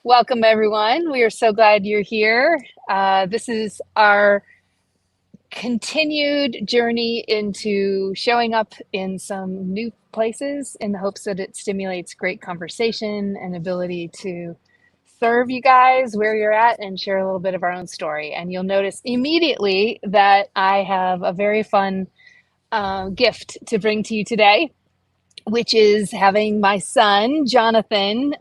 Welcome, everyone. We are so glad you're here. This is our continued journey into showing up in some new places in the hopes that it stimulates great conversation and ability to serve you guys where you're at and share a little bit of our own story. And you'll notice immediately that I have a very fun gift to bring to you today, which is having my son, Jonathan,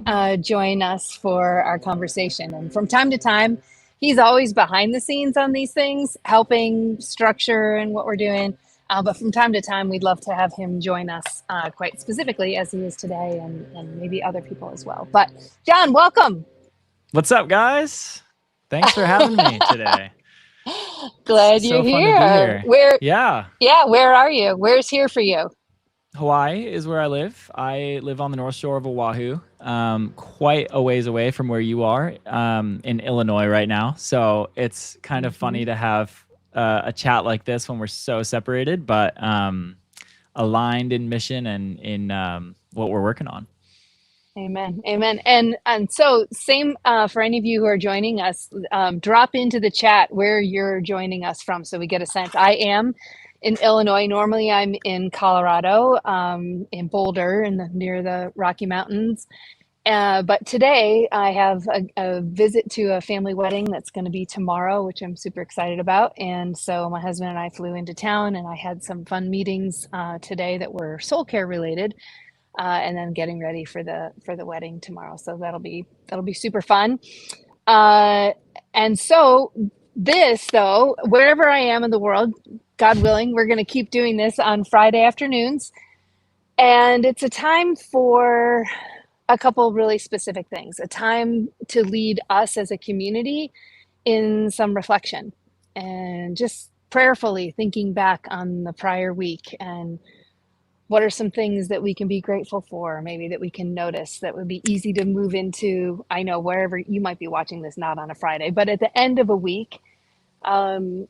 join us for our conversation. And from time to time, he's always behind the scenes on these things, helping structure and what we're doing. But from time to time, we'd love to have him join us quite specifically as he is today and maybe other people as well. But John, welcome. What's up, guys? Thanks for having me today. Glad It's you're so fun to be here. here. Where, Yeah. yeah, where are you? Where's here for you? Hawaii is where I live. I live on the North Shore of Oahu, quite a ways away from where you are, in Illinois right now. So it's kind of funny to have a chat like this when we're so separated, but aligned in mission and in what we're working on. Amen. Amen. And so same for any of you who are joining us, drop into the chat where you're joining us from so we get a sense. I am in Illinois. Normally I'm in Colorado, in Boulder near the Rocky Mountains. But today I have a visit to a family wedding that's going to be tomorrow, which I'm super excited about. And so my husband and I flew into town and I had some fun meetings today that were soul care related, and then getting ready for the wedding tomorrow. So that'll be super fun. Uh, and so this though, wherever I am in the world, God willing, we're going to keep doing this on Friday afternoons, and it's a time for a couple really specific things. A time to lead us as a community in some reflection and just prayerfully thinking back on the prior week and what are some things that we can be grateful for, maybe that we can notice that would be easy to move into. I know wherever you might be watching this, not on a Friday, but at the end of a week, um,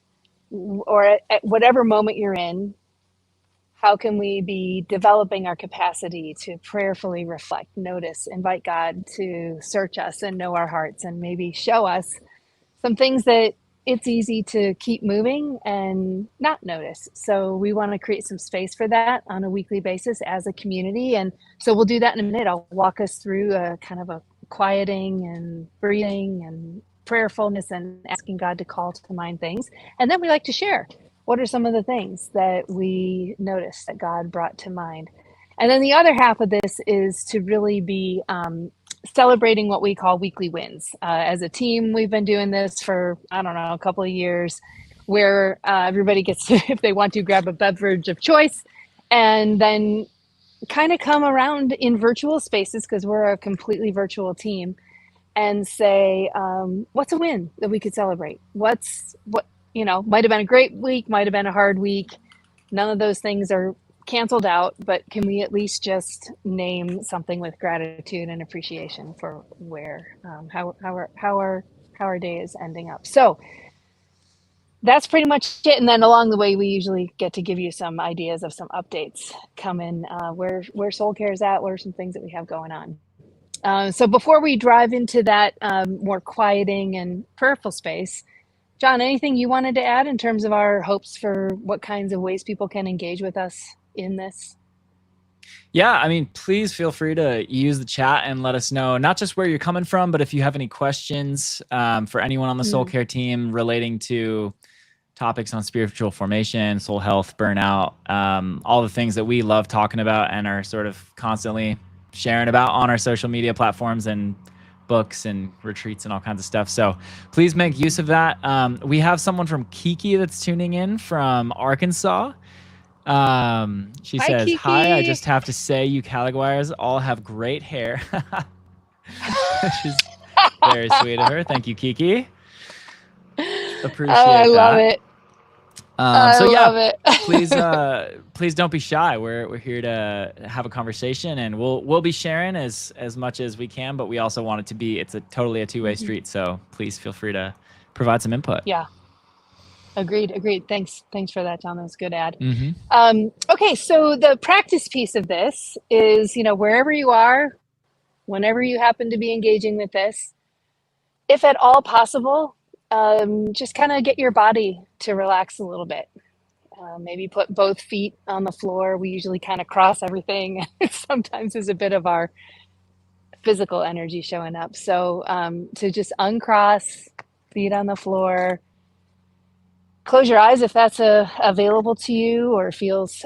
or at whatever moment you're in, how can we be developing our capacity to prayerfully reflect, notice, invite God to search us and know our hearts and maybe show us some things that it's easy to keep moving and not notice. So we want to create some space for that on a weekly basis as a community. And so we'll do that in a minute. I'll walk us through a kind of a quieting and breathing and prayerfulness and asking God to call to mind things. And then we like to share. What are some of the things that we noticed that God brought to mind? And then the other half of this is to really be celebrating what we call weekly wins. As a team, we've been doing this for, I don't know, a couple of years, where everybody gets to, if they want to, grab a beverage of choice and then kind of come around in virtual spaces, because we're a completely virtual team, and say, what's a win that we could celebrate? What, might have been a great week, might have been a hard week. None of those things are canceled out, but can we at least just name something with gratitude and appreciation for where, how our day is ending up? So that's pretty much it. And then along the way, we usually get to give you some ideas of some updates coming, where Soul Care is at, what are some things that we have going on. So before we drive into that more quieting and prayerful space, John, anything you wanted to add in terms of our hopes for what kinds of ways people can engage with us in this? Yeah, I mean, please feel free to use the chat and let us know not just where you're coming from, but if you have any questions for anyone on the soul care team relating to topics on spiritual formation, soul health, burnout, all the things that we love talking about and are sort of constantly sharing about on our social media platforms and books and retreats and all kinds of stuff. So please make use of that. We have someone from Kiki that's tuning in from Arkansas. She Hi, says, Kiki. "Hi, I just have to say you Caliguires all have great hair." She's very sweet of her. Thank you, Kiki. Appreciate I love that. it. I love it. Please don't be shy. We're here to have a conversation, and we'll be sharing as much as we can. But we also want it to be totally a two-way street. So please feel free to provide some input. Yeah. Agreed. Thanks for that, John. That was a good ad. Mm-hmm. Okay, so the practice piece of this is, wherever you are, whenever you happen to be engaging with this, if at all possible, just kind of get your body to relax a little bit. Maybe put both feet on the floor. We usually kind of cross everything. Sometimes there's a bit of our physical energy showing up. So to just uncross, feet on the floor, close your eyes if that's available to you or feels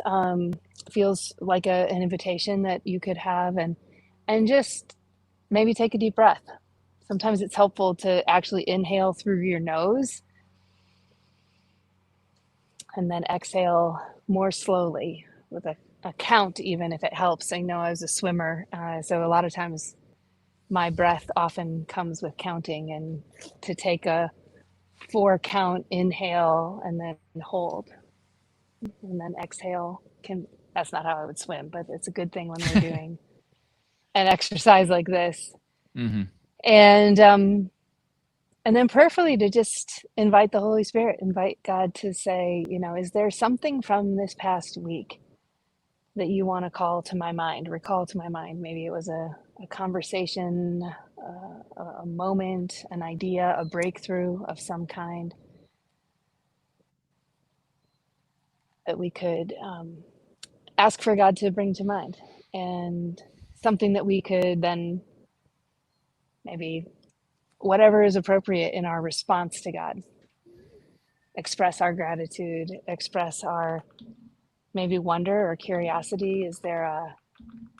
like an invitation that you could have, and just maybe take a deep breath. Sometimes it's helpful to actually inhale through your nose and then exhale more slowly with a count, even if it helps. I know I was a swimmer, so a lot of times my breath often comes with counting, and to take a 4 count inhale and then hold and then exhale can, that's not how I would swim, but it's a good thing when we're doing an exercise like this. Mm-hmm. And then prayerfully to just invite the Holy Spirit, invite God to say, is there something from this past week that you want to recall to my mind? Maybe it was a conversation, a moment, an idea, a breakthrough of some kind that we could ask for God to bring to mind, and something that we could then maybe, whatever is appropriate in our response to God, express our gratitude, express our maybe wonder or curiosity. Is there a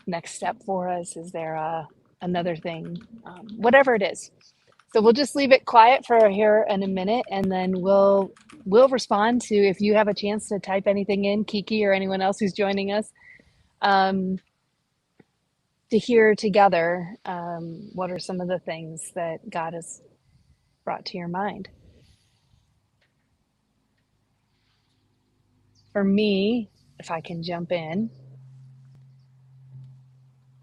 next step for us? Is there another thing? Whatever it is. So we'll just leave it quiet for here in a minute, and then we'll respond to, if you have a chance to type anything in, Kiki or anyone else who's joining us, to hear together what are some of the things that God has brought to your mind. For me, if I can jump in,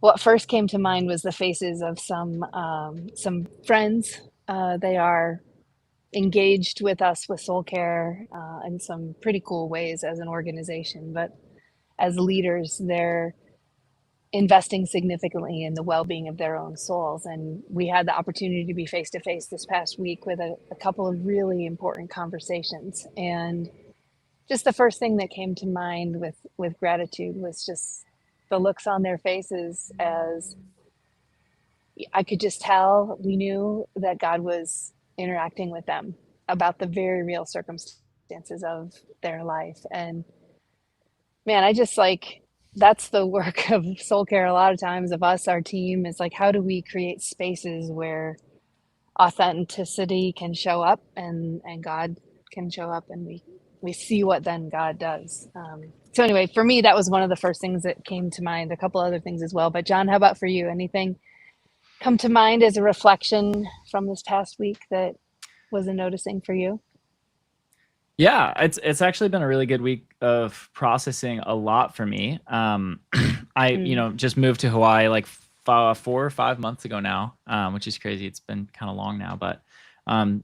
what first came to mind was the faces of some friends. They are engaged with us with soul care in some pretty cool ways as an organization, but as leaders, they're investing significantly in the well-being of their own souls. And we had the opportunity to be face to face this past week with a couple of really important conversations. And just the first thing that came to mind with gratitude was just the looks on their faces, as I could just tell we knew that God was interacting with them about the very real circumstances of their life. And man, I just like, that's the work of soul care a lot of times, of us, our team, is like, how do we create spaces where authenticity can show up, and God can show up, and we see what then God does. So anyway, for me, that was one of the first things that came to mind. A couple other things as well. But John, how about for you? Anything come to mind as a reflection from this past week that was a noticing for you? Yeah, it's actually been a really good week of processing a lot for me. I just moved to Hawaii like 4 or 5 months ago now, which is crazy. It's been kind of long now, but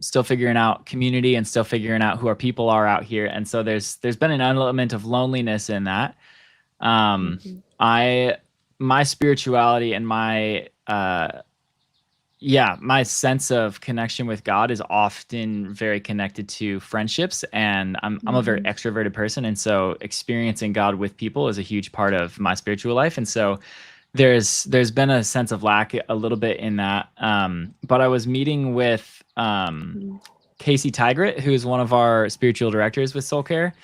still figuring out community and still figuring out who our people are out here. And so there's been an element of loneliness in that. My spirituality and my my sense of connection with God is often very connected to friendships, and I'm a very extroverted person, and so experiencing God with people is a huge part of my spiritual life. And so there's been a sense of lack a little bit in that. But I was meeting with Casey Tigret, who is one of our spiritual directors with Soul Care,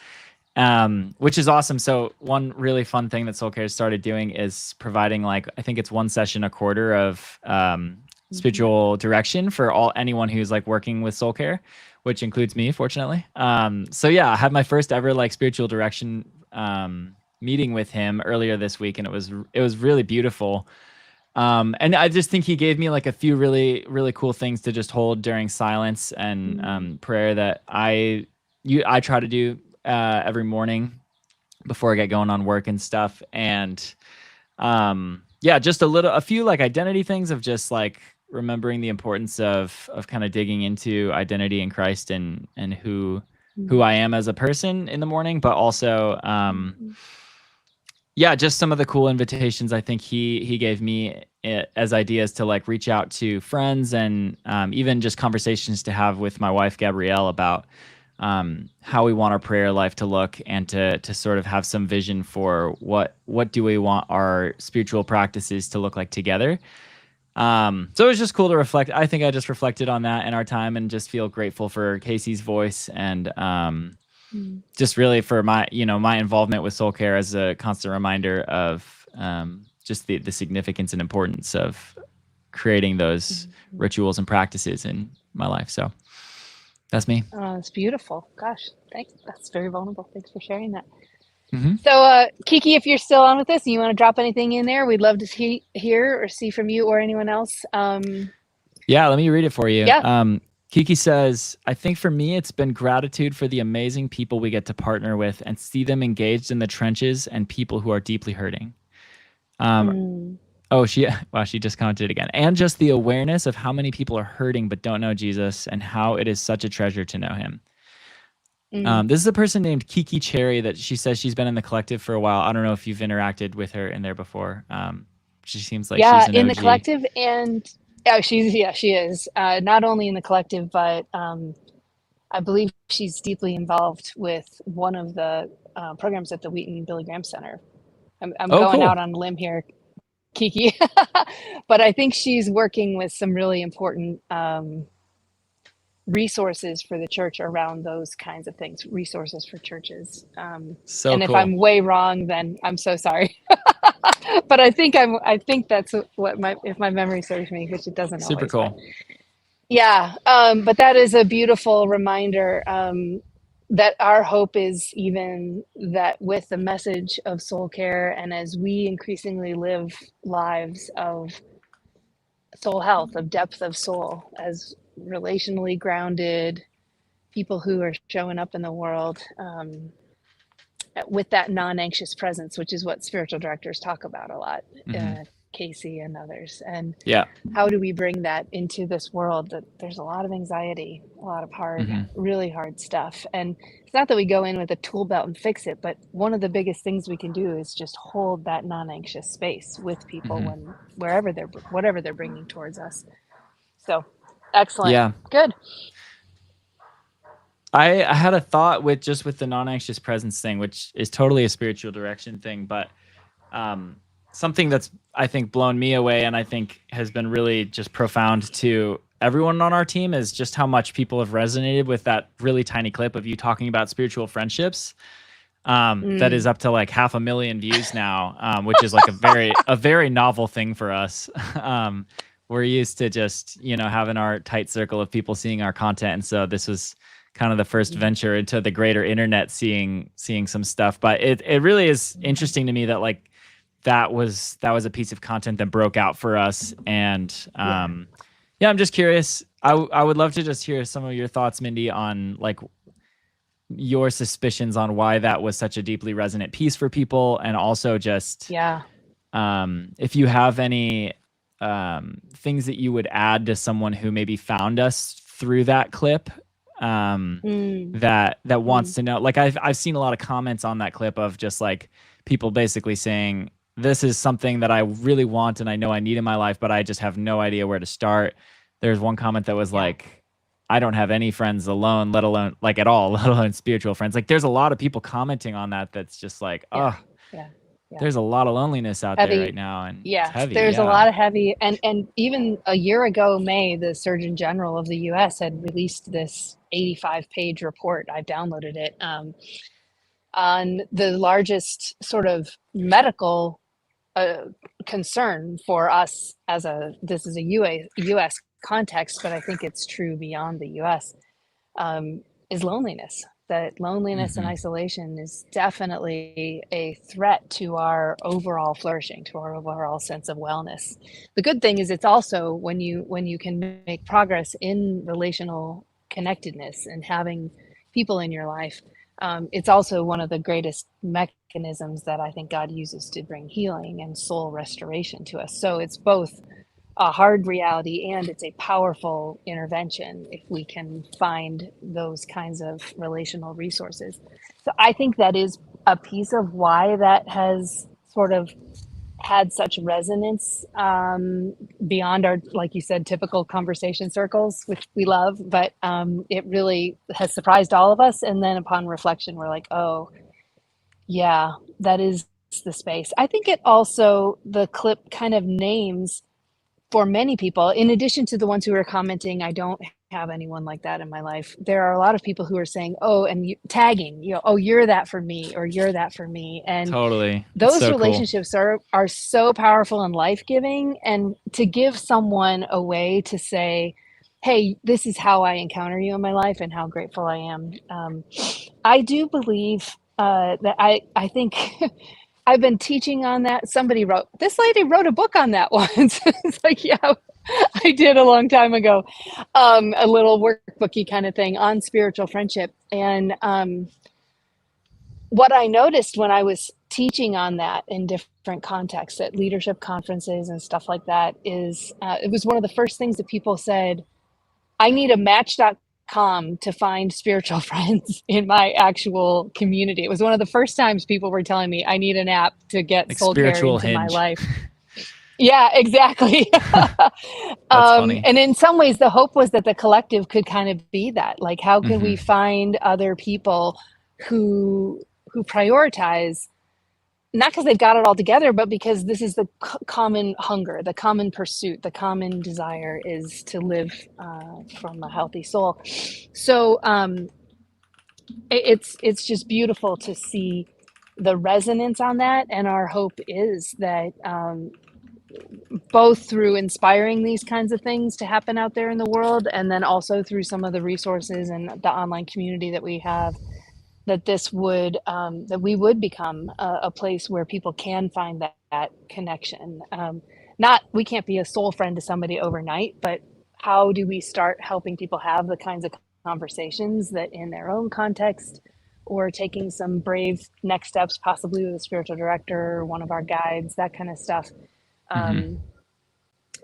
which is awesome. So one really fun thing that Soul Care started doing is providing, like, I think it's 1 session a quarter of spiritual direction for anyone who's like working with soul care, which includes me, fortunately. So yeah, I had my first ever like spiritual direction meeting with him earlier this week, and it was really beautiful. And I just think he gave me like a few really, really cool things to just hold during silence and prayer that I try to do every morning before I get going on work and stuff. And just a few like identity things of just like remembering the importance of kind of digging into identity in Christ and who I am as a person in the morning, but also just some of the cool invitations I think he gave me as ideas to like reach out to friends and even just conversations to have with my wife Gabrielle about how we want our prayer life to look, and to sort of have some vision for what do we want our spiritual practices to look like together. So it was just cool to reflect. I think I just reflected on that in our time and just feel grateful for Casey's voice, and just really for my my involvement with soul care as a constant reminder of just the significance and importance of creating those rituals and practices in my life. So that's me. Oh, it's beautiful. Gosh, thanks. That's very vulnerable. Thanks for sharing that. Mm-hmm. So, Kiki, if you're still on with us and you want to drop anything in there, we'd love to hear or see from you or anyone else. Yeah, let me read it for you. Yeah. Kiki says, I think for me, it's been gratitude for the amazing people we get to partner with and see them engaged in the trenches and people who are deeply hurting. Oh, she just commented again. And just the awareness of how many people are hurting but don't know Jesus, and how it is such a treasure to know him. This is a person named Kiki Cherry that she says she's been in the collective for a while. I don't know if you've interacted with her in there before. She seems like she's an in OG. the collective, and she is not only in the collective, but I believe she's deeply involved with one of the programs at the Wheaton Billy Graham Center. I'm going cool. out on a limb here, Kiki, but I think she's working with some really important resources for the church around those kinds of things, resources for churches. So and cool. if I'm way wrong, then I'm so sorry. But I think that's what if my memory serves me, which it doesn't Super always. cool. But yeah, but that is a beautiful reminder that our hope is even that with the message of soul care, and as we increasingly live lives of soul health, of depth of soul, as relationally grounded people who are showing up in the world with that non-anxious presence, which is what spiritual directors talk about a lot, Casey and others. And how do we bring that into this world that there's a lot of anxiety, a lot of hard, really hard stuff. And it's not that we go in with a tool belt and fix it, but one of the biggest things we can do is just hold that non-anxious space with people whatever they're bringing towards us. So excellent. Yeah. Good. I had a thought with the non-anxious presence thing, which is totally a spiritual direction thing, but something that's, I think, blown me away and I think has been really just profound to everyone on our team is just how much people have resonated with that really tiny clip of you talking about spiritual friendships. That is up to like 500,000 views now, which is like a very novel thing for us. We're used to just, having our tight circle of people seeing our content. And so this was kind of the first venture into the greater internet, seeing some stuff. But it really is interesting to me that like that was a piece of content that broke out for us. And I'm just curious. I would love to just hear some of your thoughts, Mindy, on like your suspicions on why that was such a deeply resonant piece for people, and also just if you have any things that you would add to someone who maybe found us through that clip, that wants to know. Like I've seen a lot of comments on that clip of just like people basically saying, this is something that I really want and I know I need in my life, but I just have no idea where to start. There's one comment that was like, I don't have any friends alone, let alone like at all, let alone spiritual friends. Like there's a lot of people commenting on that. That's just like, there's a lot of loneliness out there right now. And it's heavy. There's a lot of heavy. And even a year ago, May, the Surgeon General of the US had released this 85-page report. I've downloaded it on the largest sort of medical concern for us this is a US context, but I think it's true beyond the US, is loneliness. That loneliness and isolation is definitely a threat to our overall flourishing, to our overall sense of wellness. The good thing is it's also when you can make progress in relational connectedness and having people in your life, it's also one of the greatest mechanisms that I think God uses to bring healing and soul restoration to us. So it's both a hard reality and it's a powerful intervention if we can find those kinds of relational resources. So I think that is a piece of why that has sort of had such resonance beyond our, like you said, typical conversation circles, which we love, but it really has surprised all of us. And then upon reflection, we're like, oh, yeah, that is the space. I think it also, the clip kind of names for many people, in addition to the ones who are commenting, I don't have anyone like that in my life. There are a lot of people who are saying, oh, and tagging, oh, you're that for me, or you're that for me. And Totally. It's those so cool. relationships are so powerful and life-giving. And to give someone a way to say, hey, this is how I encounter you in my life and how grateful I am. I do believe that I think I've been teaching on that. This lady wrote a book on that once. It's like, yeah, I did a long time ago, a little workbooky kind of thing on spiritual friendship. And what I noticed when I was teaching on that in different contexts at leadership conferences and stuff like that is it was one of the first things that people said, I need a match.com to find spiritual friends in my actual community. It was one of the first times people were telling me I need an app to get Like soul care spiritual into my hinge. life. Yeah, exactly. That's funny. And in some ways, the hope was that the collective could kind of be that. Like, how can we Hmm. find other people who prioritize, not because they've got it all together, but because this is the common hunger, the common pursuit, the common desire is to live from a healthy soul. So it's just beautiful to see the resonance on that, and our hope is that both through inspiring these kinds of things to happen out there in the world, and then also through some of the resources and the online community that we have, that this would that we would become a place where people can find that connection. Not, we can't be a soul friend to somebody overnight, but how do we start helping people have the kinds of conversations that in their own context, or taking some brave next steps, possibly with a spiritual director or one of our guides, that kind of stuff. Hmm. um,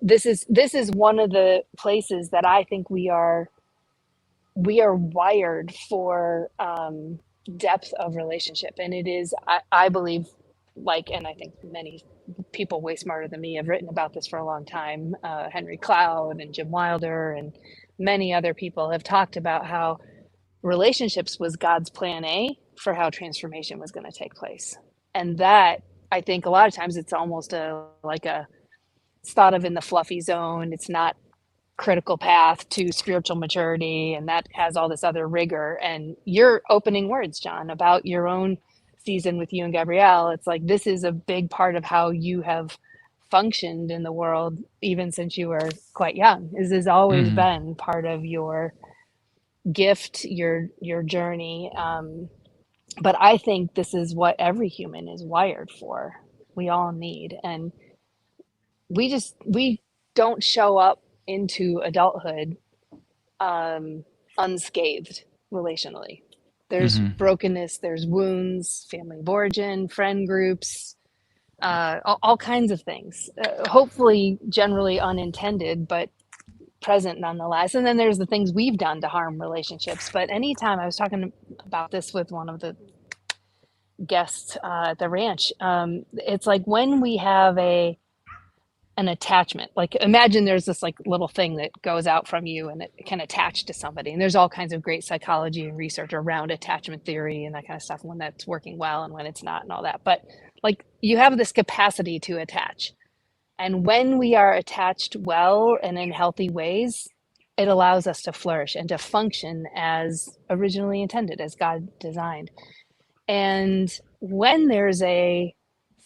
this is one of the places that I think we are wired for depth of relationship. And it is, I believe, like, and I think many people way smarter than me have written about this for a long time. Henry Cloud and Jim Wilder and many other people have talked about how relationships was God's plan A for how transformation was going to take place. And that, I think a lot of times it's almost it's thought of in the fluffy zone. It's not critical path to spiritual maturity, and that has all this other rigor. And your opening words, John, about your own season with you and Gabrielle, it's like this is a big part of how you have functioned in the world even since you were quite young. This has always Hmm. been part of your gift, your journey. But I think this is what every human is wired for. We all need, and we don't show up into adulthood unscathed relationally. There's Hmm. brokenness, there's wounds, family of origin, friend groups, all kinds of things. Hopefully, generally unintended, but present nonetheless. And then there's the things we've done to harm relationships. But anytime, I was talking about this with one of the guests at the ranch, it's like when we have an attachment, like imagine there's this like little thing that goes out from you and it can attach to somebody, and there's all kinds of great psychology and research around attachment theory and that kind of stuff, when that's working well and when it's not and all that. But like, you have this capacity to attach, and when we are attached well and in healthy ways, it allows us to flourish and to function as originally intended, as God designed. And when there's a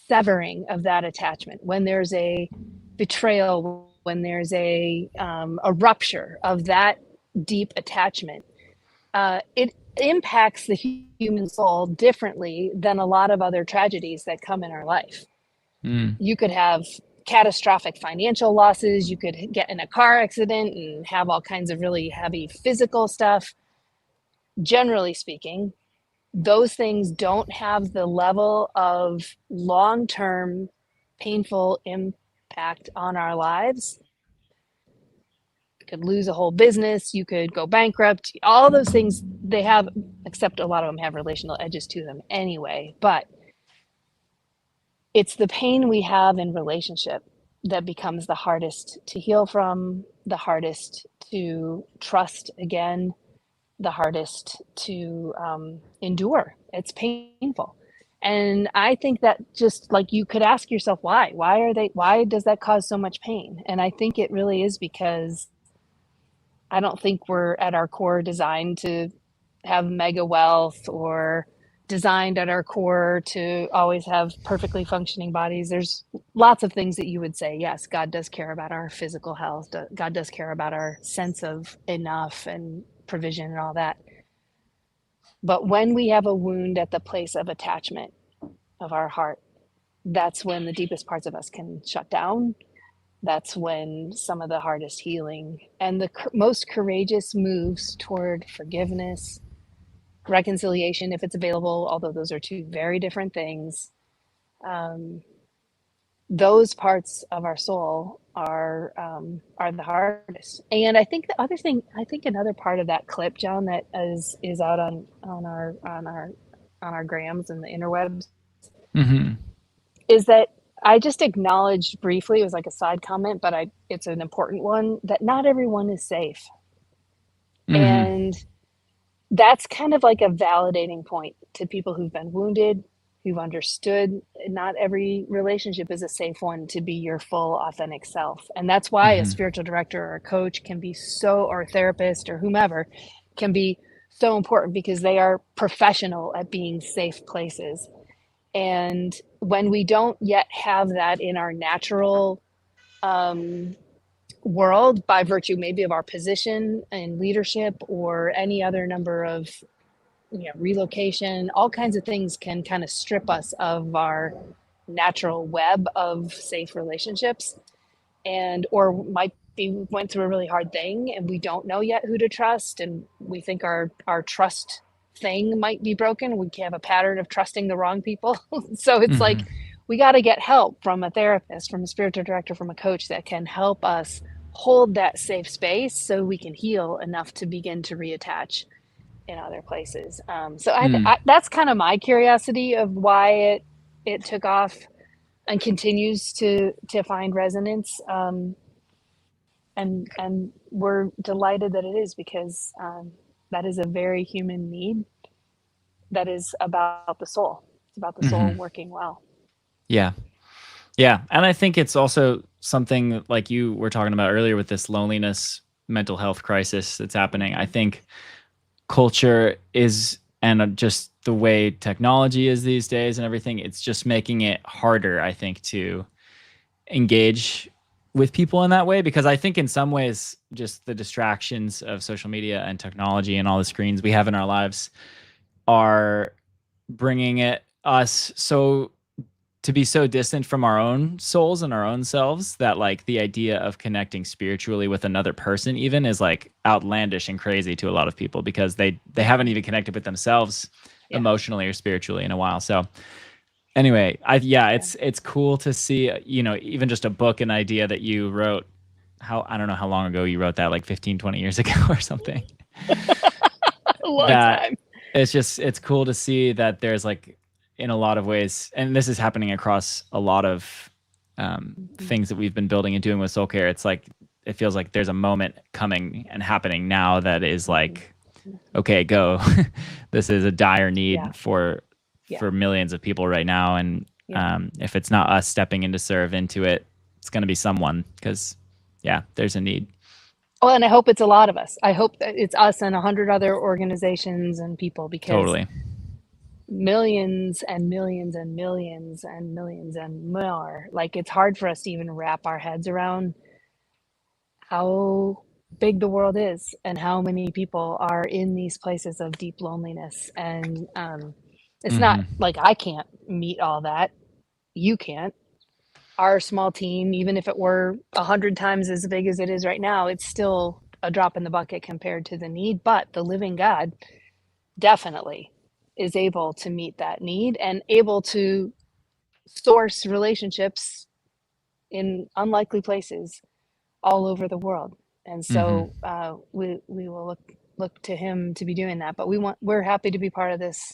severing of that attachment, when there's a betrayal, when there's a rupture of that deep attachment, it impacts the human soul differently than a lot of other tragedies that come in our life. Mm. You could have catastrophic financial losses. You could get in a car accident and have all kinds of really heavy physical stuff. Generally speaking, those things don't have the level of long-term painful impact on our lives. You could lose a whole business, you could go bankrupt, all those things they have, except a lot of them have relational edges to them anyway. But it's the pain we have in relationship that becomes the hardest to heal from, the hardest to trust again, the hardest to endure. It's painful. And I think that just like you could ask yourself, why does that cause so much pain? And I think it really is because I don't think we're at our core designed to have mega wealth or designed at our core to always have perfectly functioning bodies. There's lots of things that you would say, yes, God does care about our physical health. God does care about our sense of enough and provision and all that. But when we have a wound at the place of attachment of our heart, that's when the deepest parts of us can shut down. That's when some of the hardest healing and the most courageous moves toward forgiveness, reconciliation, if it's available, although those are two very different things. Um, those parts of our soul are the hardest. And I think the other thing, I think another part of that clip, John, that is out on our grams and the interwebs, Mm-hmm. is that I just acknowledged briefly, it was like a side comment, but it's an important one, that not everyone is safe. Mm-hmm. And that's kind of like a validating point to people who've been wounded, who've understood not every relationship is a safe one to be your full authentic self. And that's why a Mm-hmm. spiritual director or a coach can be so, or a therapist or whomever can be so important, because they are professional at being safe places. And when we don't yet have that in our natural um, world, by virtue maybe of our position in leadership or any other number of, relocation, all kinds of things can kind of strip us of our natural web of safe relationships, and or might be went through a really hard thing and we don't know yet who to trust, and we think our trust thing might be broken. We have a pattern of trusting the wrong people. So it's Mm-hmm. like we got to get help from a therapist, from a spiritual director, from a coach that can help us hold that safe space so we can heal enough to begin to reattach in other places. So Mm. that's kind of my curiosity of why it took off and continues to find resonance. And we're delighted that it is, because that is a very human need that is about the soul. It's about the soul Mm-hmm. working well. Yeah. Yeah. And I think it's also something like you were talking about earlier with this loneliness, mental health crisis that's happening. I think culture is, and just the way technology is these days and everything, it's just making it harder, I think, to engage with people in that way, because I think in some ways just the distractions of social media and technology and all the screens we have in our lives are bringing us so to be so distant from our own souls and our own selves that like the idea of connecting spiritually with another person even is like outlandish and crazy to a lot of people, because they haven't even connected with themselves Yeah. emotionally or spiritually in a while. So anyway, yeah, Yeah. it's cool to see, even just a book, an idea that you wrote. How, I don't know how long ago you wrote that, like 15, 20 years ago or something. A long That time. it's cool to see that there's like, in a lot of ways, and this is happening across a lot of Mm-hmm. things that we've been building and doing with soul care. It's like it feels like there's a moment coming and happening now that is like, Mm-hmm. okay, go. This is a dire Yeah. need for Yeah. millions of people right now, and Yeah. if it's not us stepping in to serve into it, it's going to be someone, because yeah, there's a need. Well, and I hope it's a lot of us. I hope that it's us and 100 other organizations and people, because Totally. millions and millions and millions and millions and more. Like, it's hard for us to even wrap our heads around how big the world is and how many people are in these places of deep loneliness. And it's not Mm-hmm. like I can't meet all that. You can't. Our small team, even if it were 100 times as big as it is right now, it's still a drop in the bucket compared to the need. But the living God definitely is able to meet that need and able to source relationships in unlikely places all over the world. And Mm-hmm. so we will look to him to be doing that. But we're happy to be part of this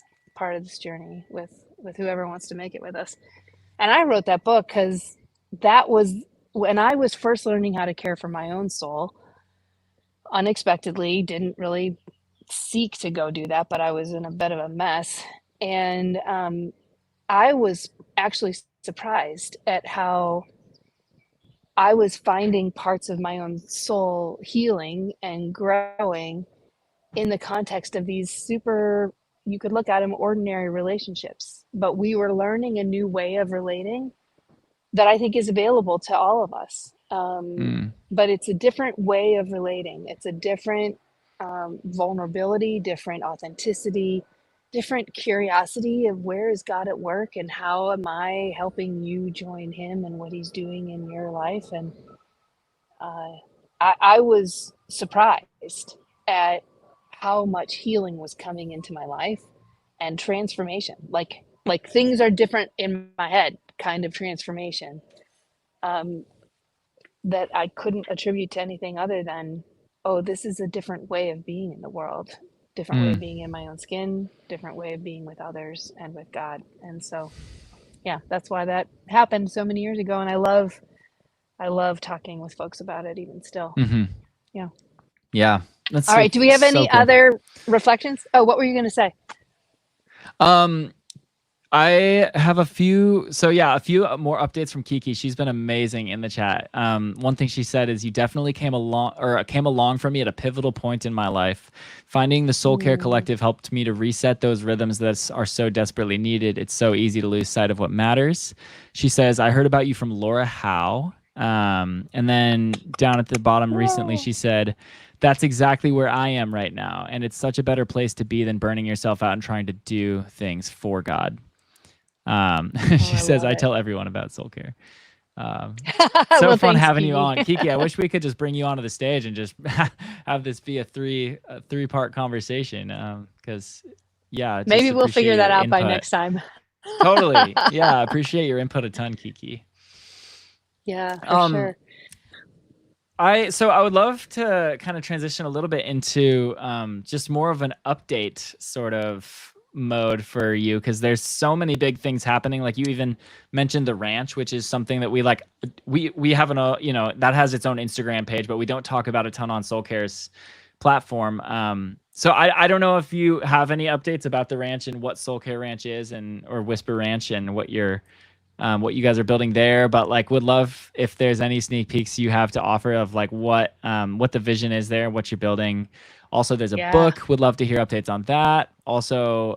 journey with whoever wants to make it with us. And I wrote that book because that was when I was first learning how to care for my own soul. Unexpectedly, didn't really seek to go do that, but I was in a bit of a mess. And I was actually surprised at how I was finding parts of my own soul healing and growing in the context of these super, you could look at them ordinary relationships. But we were learning a new way of relating that I think is available to all of us. Mm. But it's a different way of relating. It's a different vulnerability, different authenticity, different curiosity of where is God at work and how am I helping you join Him and what He's doing in your life. And uh, I was surprised at how much healing was coming into my life and transformation. Like things are different in my head, kind of transformation. Um, that I couldn't attribute to anything other than, oh, this is a different way of being in the world, different way of Mm. being in my own skin, different way of being with others and with God. And so, yeah, that's why that happened so many years ago. And I love talking with folks about it even still. Hmm. Yeah. Yeah, that's All so, right. Do we have so any cool. other reflections? Oh, what were you going to say? Um, I have a few. So yeah, a few more updates from Kiki. She's been amazing in the chat. One thing she said is you definitely came along for me at a pivotal point in my life. Finding the Soul Care Mm, Collective helped me to reset those rhythms that are so desperately needed. It's so easy to lose sight of what matters. She says, I heard about you from Laura Howe. And then down at the bottom recently, oh, she said, that's exactly where I am right now. And it's such a better place to be than burning yourself out and trying to do things for God. oh, She I says, love I it. tell everyone about Soul Care. So Well, fun thanks, having you Kiki. on, Kiki. I wish we could just bring you onto the stage and just have this be a three-part conversation. Because yeah, just Maybe we'll appreciate figure that your out by input. next time. Totally, yeah, appreciate your input a ton, Kiki. Yeah, for Um, sure. I would love to kind of transition a little bit into just more of an update sort of mode for you because there's so many big things happening. Like you even mentioned the ranch, which is something that we have that has its own Instagram page, but we don't talk about a ton on Soul Care's platform. So I don't know if you have any updates about the ranch and what Soul Care Ranch is and or Whisper Ranch and what you guys are building there, but like would love if there's any sneak peeks you have to offer of like what the vision is there, what you're building. Also, there's a Yeah. book. Would love to hear updates on that. Also,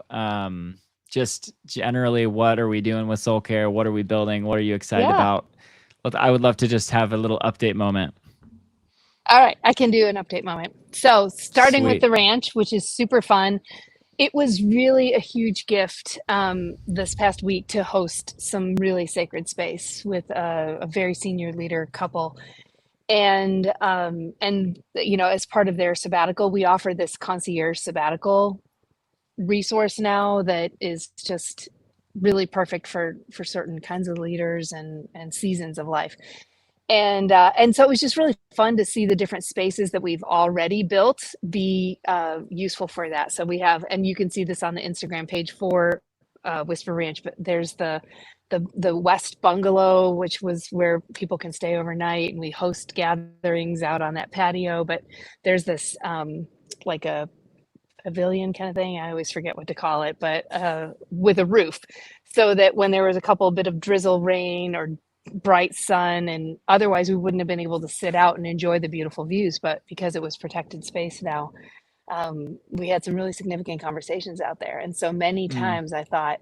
just generally, what are we doing with Soul Care? What are we building? What are you excited Yeah. about? I would love to just have a little update moment. All right. I can do an update moment. So, starting with Sweet. the ranch, which is super fun, it was really a huge gift this past week to host some really sacred space with a very senior leader couple. And you know, as part of their sabbatical, we offer this concierge sabbatical resource now that is just really perfect for certain kinds of leaders and seasons of life. And so it was just really fun to see the different spaces that we've already built be useful for that. So we have, and you can see this on the Instagram page for Whisper Ranch, but there's the West Bungalow, which was where people can stay overnight, and we host gatherings out on that patio. But there's this like a pavilion kind of thing. I always forget what to call it, but with a roof, so that when there was a couple bit of drizzle rain or bright sun, and otherwise we wouldn't have been able to sit out and enjoy the beautiful views. But because it was protected space now, we had some really significant conversations out there. And so many Mm, times I thought,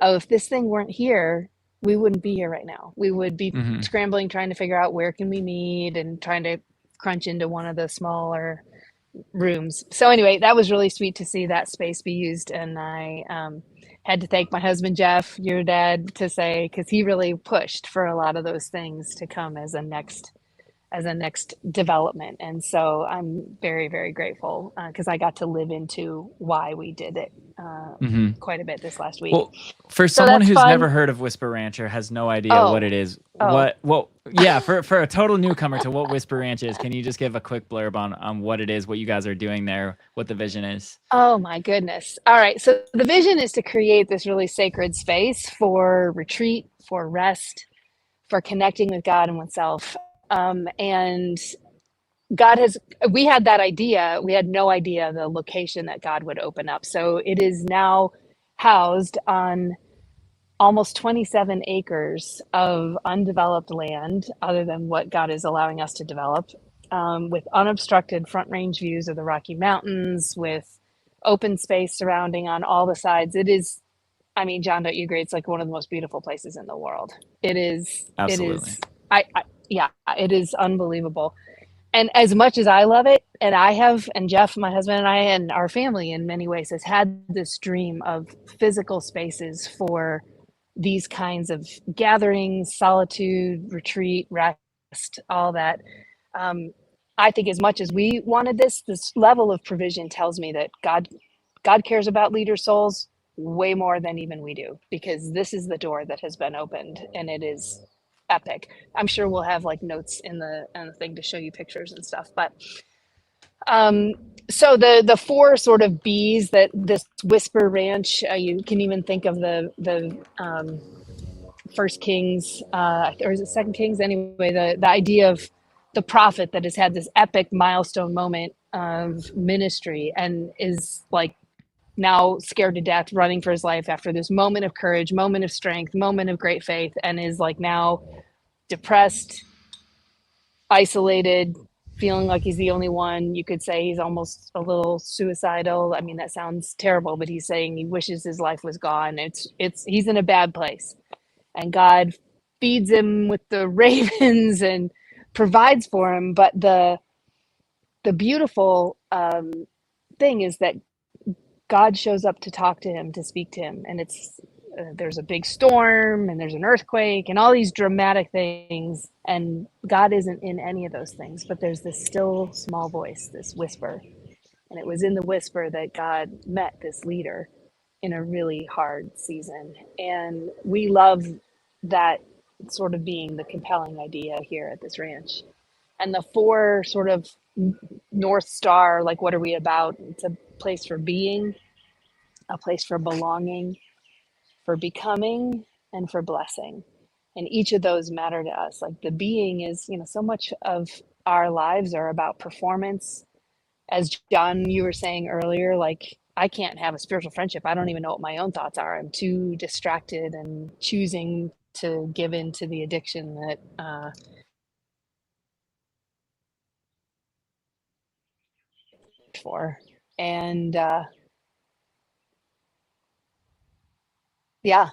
oh, if this thing weren't here, we wouldn't be here right now. We would be mm-hmm. scrambling, trying to figure out where can we meet and trying to crunch into one of the smaller rooms. So anyway, that was really sweet to see that space be used, and I had to thank my husband Jeff, your dad, to say because he really pushed for a lot of those things to come as a next development, and so I'm very very grateful because I got to live into why we did it Mm-hmm. quite a bit this last week. Well, for So someone that's who's fun. never heard of Whisper Ranch or has no idea what Oh, it is, oh, yeah, for a total newcomer to what Whisper Ranch is, can you just give a quick blurb on what it is, what you guys are doing there, what the vision is? oh my goodness. All right. So the vision is to create this really sacred space for retreat, for rest, for connecting with God and oneself. And God has, we had that idea. We had no idea the location that God would open up. So it is now housed on almost 27 acres of undeveloped land, other than what God is allowing us to develop, with unobstructed front range views of the Rocky Mountains, with open space surrounding on all the sides. It is, I mean, John, don't you agree? It's like one of the most beautiful places in the world. It Absolutely. is, yeah, it is unbelievable. And as much as I love it, and I have, and Jeff, my husband, and I, and our family in many ways has had this dream of physical spaces for these kinds of gatherings, solitude, retreat, rest, all that. Um, I think as much as we wanted this level of provision tells me that God cares about leader souls way more than even we do, because this is the door that has been opened, and it is epic. I'm sure we'll have like notes in the thing to show you pictures and stuff. But um, so the four sort of B's that this Whisper Ranch, you can even think of the First Kings, or is it Second Kings? Anyway, the idea of the prophet that has had this epic milestone moment of ministry and is like now scared to death, running for his life after this moment of courage, moment of strength, moment of great faith, and is like now depressed, isolated, feeling like he's the only one. You could say he's almost a little suicidal. I mean, that sounds terrible, but he's saying he wishes his life was gone. It's he's in a bad place, and God feeds him with the ravens and provides for him. But the beautiful thing is that God shows up to talk to him, to speak to him, and it's there's a big storm and there's an earthquake and all these dramatic things, and God isn't in any of those things, but there's this still small voice, this whisper, and it was in the whisper that God met this leader in a really hard season, and we love that sort of being the compelling idea here at this ranch. And the four sort of North Star, like what are we about? It's a place for being, a place for belonging, for becoming, and for blessing. And each of those matter to us. Like the being is, so much of our lives are about performance. As John, you were saying earlier, like I can't have a spiritual friendship. I don't even know what my own thoughts are. I'm too distracted and choosing to give in to the addiction that for. And yeah,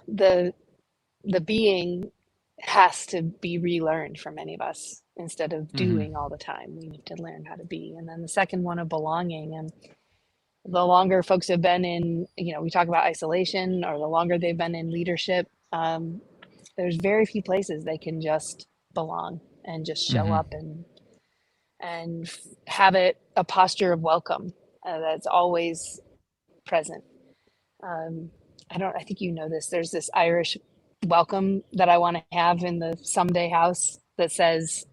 the being has to be relearned for many of us instead of Mm-hmm. doing all the time. We need to learn how to be. And then the second one of belonging. And the longer folks have been in, we talk about isolation, or the longer they've been in leadership, there's very few places they can just belong and just show Mm-hmm. up and have it a posture of welcome that's always present. Um, I think you know this. There's this Irish welcome that I want to have in the someday house that says,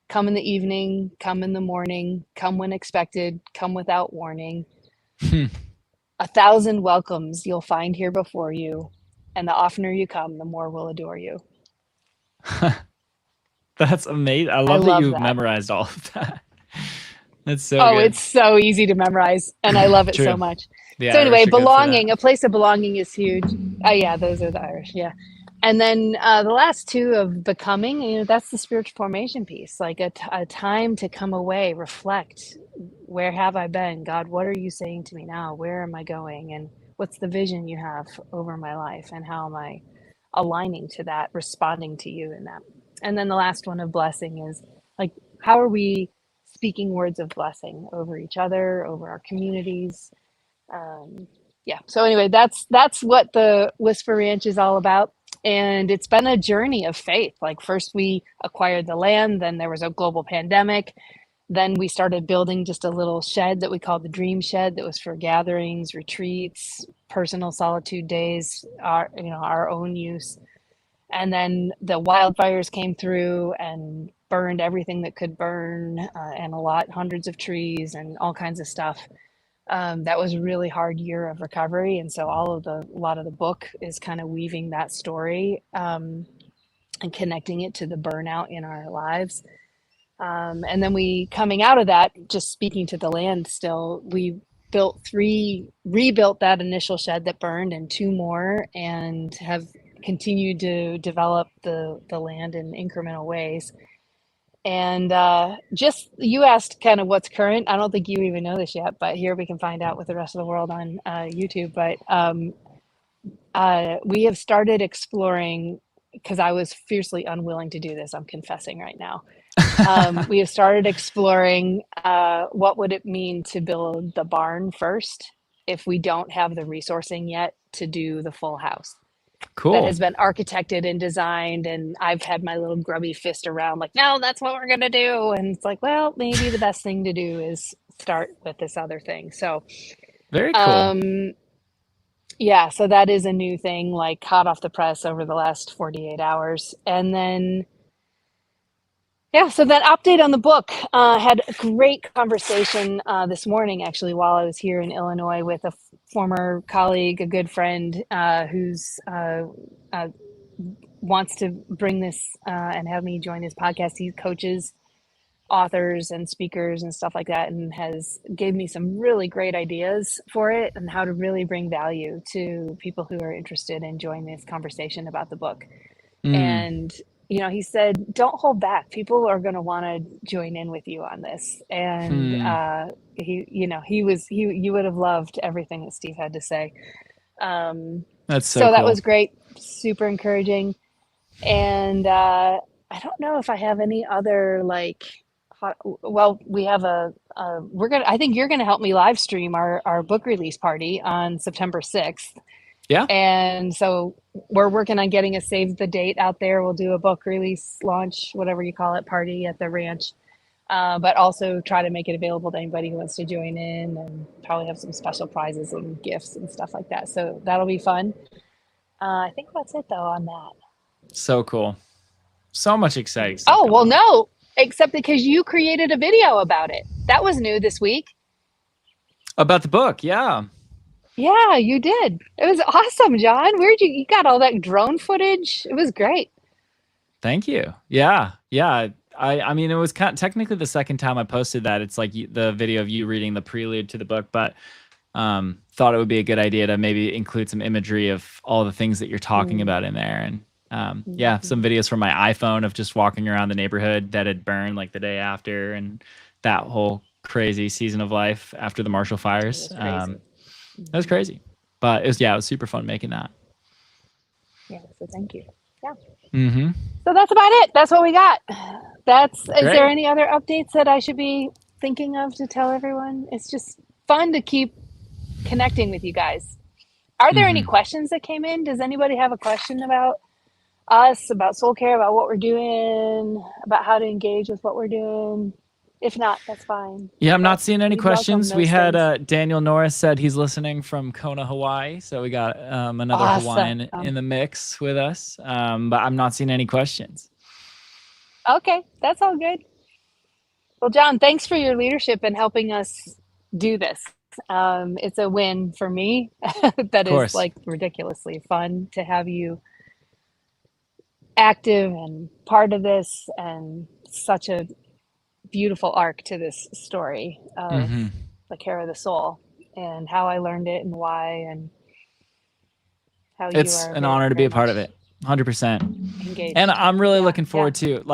come in the evening, come in the morning, come when expected, come without warning. 1,000 welcomes you'll find here before you, and the oftener you come, the more we'll adore you. That's amazing. I I love that love you that. memorized all of that. That's so Oh, good. it's so easy to memorize, and I love it so True. much. The So anyway, Irish are good for that. belonging, a place of belonging is huge. Oh yeah, those are the Irish. Yeah. And then the last two of becoming, that's the spiritual formation piece, like a time to come away, reflect. Where have I been? God, what are you saying to me now? Where am I going? And what's the vision you have over my life? And how am I aligning to that, responding to you in that? And then the last one of blessing is like, how are we speaking words of blessing over each other, over our communities? Yeah. So anyway, that's what the Whisper Ranch is all about. And it's been a journey of faith. Like first we acquired the land, then there was a global pandemic. Then we started building just a little shed that we called the Dream Shed that was for gatherings, retreats, personal solitude days, our own use. And then the wildfires came through and burned everything that could burn, and hundreds of trees and all kinds of stuff. That was a really hard year of recovery, and so a lot of the book is kind of weaving that story, and connecting it to the burnout in our lives. And then coming out of that, just speaking to the land still, we rebuilt that initial shed that burned and two more, and have continued to develop the land in incremental ways. And just you asked kind of what's current. I don't think you even know this yet, but here we can find out with the rest of the world on YouTube. But we have started exploring, because I was fiercely unwilling to do this. I'm confessing right now. We have started exploring what would it mean to build the barn first if we don't have the resourcing yet to do the full house. Cool. That has been architected and designed, and I've had my little grubby fist around like, no, that's what we're going to do. And it's like, well, maybe the best thing to do is start with this other thing. So very cool. Yeah, so that is a new thing, like hot off the press over the last 48 hours. And then yeah, so that update on the book, had a great conversation this morning, actually, while I was here in Illinois with a former colleague, a good friend, who's wants to bring this and have me join his podcast. He coaches authors and speakers and stuff like that, and has gave me some really great ideas for it and how to really bring value to people who are interested in joining this conversation about the book. And he said, don't hold back. People are going to want to join in with you on this. And you would have loved everything that Steve had to say. That's so cool. That was great. Super encouraging. And I don't know if I have any other we have I think you're going to help me live stream our book release party on September 6th. Yeah. And so we're working on getting a save the date out there. We'll do a book release launch, whatever you call it, party at the ranch, but also try to make it available to anybody who wants to join in, and probably have some special prizes and gifts and stuff like that. So that'll be fun. I think that's it though on that. So cool. So much exciting stuff. Oh, well, no, except because you created a video about it. That was new this week. About the book. Yeah. Yeah, you did. It was awesome, John. You got all that drone footage? It was great. Thank you. Yeah. Yeah. I mean, it was technically the second time I posted that. It's like the video of you reading the prelude to the book, but thought it would be a good idea to maybe include some imagery of all the things that you're talking about in there. And yeah, some videos from my iPhone of just walking around the neighborhood that had burned like the day after, and that whole crazy season of life after the Marshall fires. That was crazy, but it was super fun making that. Yeah, so thank you. Yeah. Mm-hmm. So that's about it. That's what we got. Is there any other updates that I should be thinking of to tell everyone? It's just fun to keep connecting with you guys. Are there any questions that came in? Does anybody have a question about us, about soul care, about what we're doing, about how to engage with what we're doing? If not, that's fine. Yeah, I'm not seeing any questions. We had Daniel Norris said he's listening from Kona, Hawaii. So we got another Hawaiian in the mix with us. But I'm not seeing any questions. Okay, that's all good. Well, John, thanks for your leadership in helping us do this. It's a win for me. That is like ridiculously fun to have you active and part of this, and such a beautiful arc to this story of the care of the soul, and how I learned it and why, and how it's an honor to be a part of it. 100%. Engaged. And I'm really looking forward to,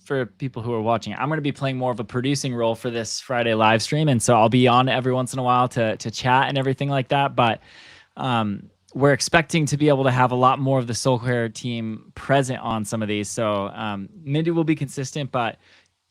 for people who are watching, I'm going to be playing more of a producing role for this Friday live stream. And so I'll be on every once in a while to chat and everything like that. But we're expecting to be able to have a lot more of the Soul Care team present on some of these. So Mindy will be consistent, but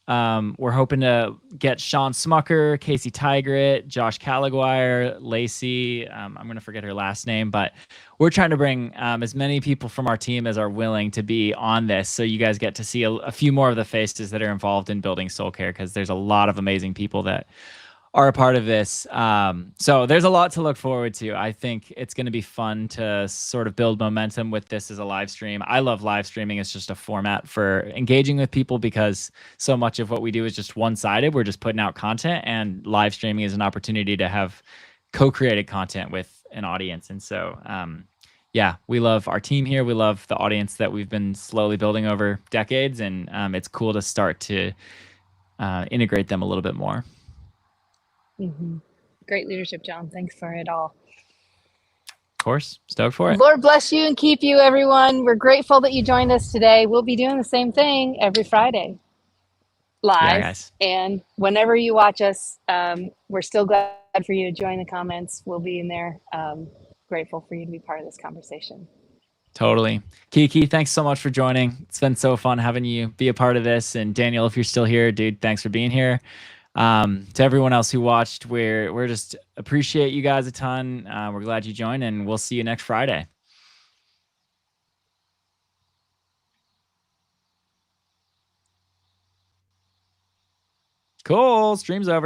We're hoping to get Sean Smucker, Casey Tigert, Josh Calaguire, Lacey. I'm going to forget her last name, but we're trying to bring as many people from our team as are willing to be on this. So you guys get to see a few more of the faces that are involved in building Soul Care, because there's a lot of amazing people that are a part of this. So there's a lot to look forward to. I think it's going to be fun to sort of build momentum with this as a live stream. I love live streaming. It's just a format for engaging with people, because so much of what we do is just one-sided. We're just putting out content, and live streaming is an opportunity to have co-created content with an audience. And so, yeah, we love our team here. We love the audience that we've been slowly building over decades, and it's cool to start to integrate them a little bit more. Mm-hmm. Great leadership, John. Thanks for it all. Of course. Stoked for it. Lord bless you and keep you, everyone. We're grateful that you joined us today. We'll be doing the same thing every Friday live. Yeah, guys. And whenever you watch us, we're still glad for you to join the comments. We'll be in there. Grateful for you to be part of this conversation. Totally. Kiki, thanks so much for joining. It's been so fun having you be a part of this. And Daniel, if you're still here, dude, thanks for being here. To everyone else who watched, we're just appreciate you guys a ton. We're glad you joined, and we'll see you next Friday. Cool. Stream's over.